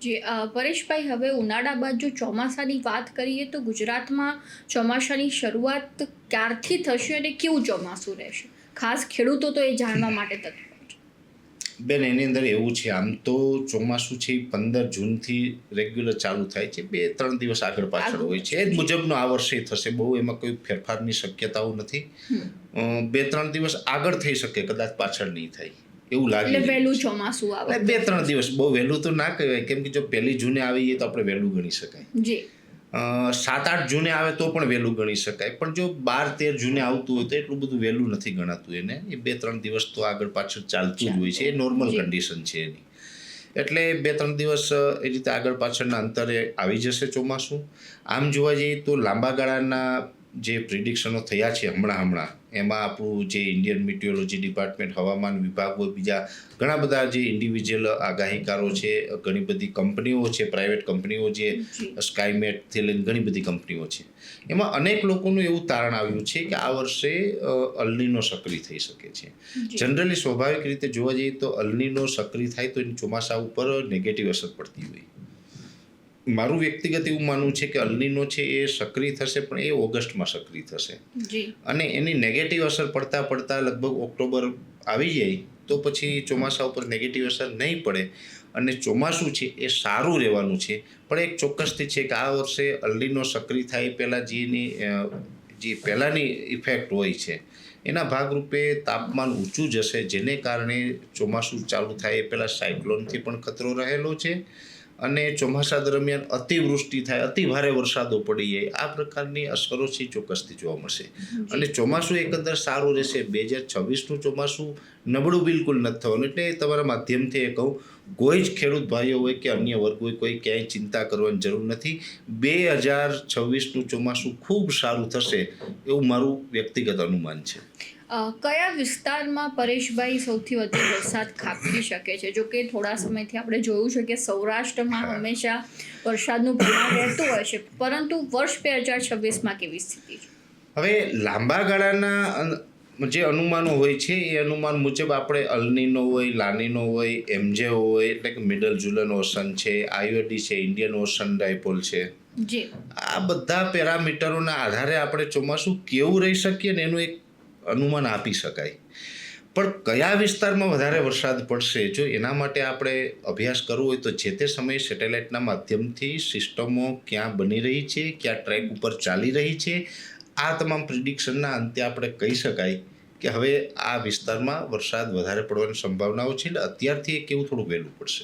જે પરેશભાઈ, હવે ઉનાળા બાદ જો ચોમાસાની વાત કરીએ તો ગુજરાતમાં ચોમાસાની શરૂઆત ક્યારથી થશે અને કેવું ચોમાસું રહેશે? ખાસ ખેડૂતો તો એ જાણવા માટે તત્પર છે. બેન, એની અંદર એવું છે, આમ તો ચોમાસું છે એ 15 જૂનથી રેગ્યુલર ચાલુ થાય છે, 2-3 દિવસ આગળ પાછળ હોય છે. એ જ મુજબનો આ વર્ષે થશે, બહુ એમાં કોઈ ફેરફારની શક્યતાઓ નથી. 2-3 દિવસ આગળ થઈ શકે, કદાચ પાછળ નહીં થાય એવું લાગે. એટલે વહેલું ચોમાસું આવે. 2-3 દિવસ બહુ વહેલું તો ના કહેવાય, કેમ કે જો 1 જૂને આવી જાય તો આપણે વહેલું ગણી શકાય. જી. 7-8 જૂને આવે તો પણ વહેલું ગણી શકાય, પણ જો 12-13 જૂને આવતું હોય તો એટલું બધું વહેલું નથી ગણાતું એને. એ 2-3 દિવસ તો આગળ પાછળ ચાલતું જ હોય છે, એ નોર્મલ કન્ડિશન છે એની. એટલે 2-3 દિવસ એ રીતે આગળ પાછળના અંતરે આવી જશે ચોમાસું. આમ જોવા જઈએ તો લાંબા ગાળાના જે પ્રિડિક્શનો થયા છે હમણાં એમાં આપણું જે ઇન્ડિયન મિટિયોલોજી ડિપાર્ટમેન્ટ, હવામાન વિભાગ હોય, બીજા ઘણા બધા જે ઇન્ડિવિજ્યુઅલ આગાહીકારો છે, ઘણી બધી કંપનીઓ છે, પ્રાઇવેટ કંપનીઓ, જે સ્કાયમેટથી લઈને ઘણી બધી કંપનીઓ છે, એમાં અનેક લોકોનું એવું તારણ આવ્યું છે કે આ વર્ષે અલનીનો સક્રિય થઈ શકે છે. જનરલી સ્વાભાવિક રીતે જોવા જઈએ તો અલનીનો સક્રિય થાય તો એની ચોમાસા ઉપર નેગેટિવ અસર પડતી હોય. મારું વ્યક્તિગત એવું માનવું છે કે અલનીનો છે એ સક્રિય થશે, પણ એ ઓગસ્ટમાં સક્રિય થશે. અને એની નેગેટિવ અસર પડતા લગભગ ઓક્ટોબર આવી જાય તો પછી ચોમાસા ઉપર નેગેટિવ અસર નહીં પડે અને ચોમાસું છે એ સારું રહેવાનું છે. પણ એક ચોક્કસથી છે કે આ વર્ષે અલનીનો સક્રિય થાય પહેલાં જે પહેલાંની ઇફેક્ટ હોય છે એના ભાગરૂપે તાપમાન ઊંચું જશે, જેને કારણે ચોમાસું ચાલુ થાય એ પહેલાં સાયક્લોનથી પણ ખતરો રહેલો છે. અને ચોમાસા દરમિયાન અતિવૃષ્ટિ થાય, અતિ ભારે વરસાદો પડી જાય, આ પ્રકારની અસરો છે ચોક્કસથી જોવા મળશે. અને ચોમાસું એકંદર સારું રહેશે. 2026નું ચોમાસું નબળું બિલકુલ નથી થવાનું. એટલે તમારા માધ્યમથી એ કહું, કોઈ જ ખેડૂત ભાઈઓ હોય કે અન્ય વર્ગ હોય, કોઈ ક્યાંય ચિંતા કરવાની જરૂર નથી. 2026નું ચોમાસું ખૂબ સારું થશે એવું મારું વ્યક્તિગત અનુમાન છે. કયા વિસ્તારમાં પરેશભાઈ સૌથી વધુ વરસાદ ખાબકી શકે છે? જો કે થોડા સમયથી આપણે જોયું છે કે સૌરાષ્ટ્રમાં હંમેશા વરસાદનું પ્રમાણ રહેતું હોય છે, પરંતુ વર્ષ 2026માં કેવી સ્થિતિ છે? હવે લાંબા ગાળાના જે અનુમાનો હોય છે એ અનુમાન મુજબ આપણે અલનીનો હોય, લાનીનો હોય, એમજે હોય, એટલે કે મિડલ જુલન ઓશન છે, આઈઓડી છે, ઇન્ડિયન ઓશન ડાયપોલ છે, આ બધા પેરામીટરોના આધારે આપણે ચોમાસું કેવું રહી શકીએ ને એનું એક અનુમાન આપી શકાય. પણ કયા વિસ્તારમાં વધારે વરસાદ પડશે, જો એના માટે આપણે અભ્યાસ કરવો હોય તો જે તે સમયે સેટેલાઇટના માધ્યમથી સિસ્ટમો ક્યાં બની રહી છે, ક્યાં ટ્રેક ઉપર ચાલી રહી છે, આ તમામ પ્રિડિક્શનના અંતે આપણે કહી શકાય કે હવે આ વિસ્તારમાં વરસાદ વધારે પડવાની સંભાવનાઓ છે. એટલે અત્યારથી એ કેવું થોડું વહેલું પડશે.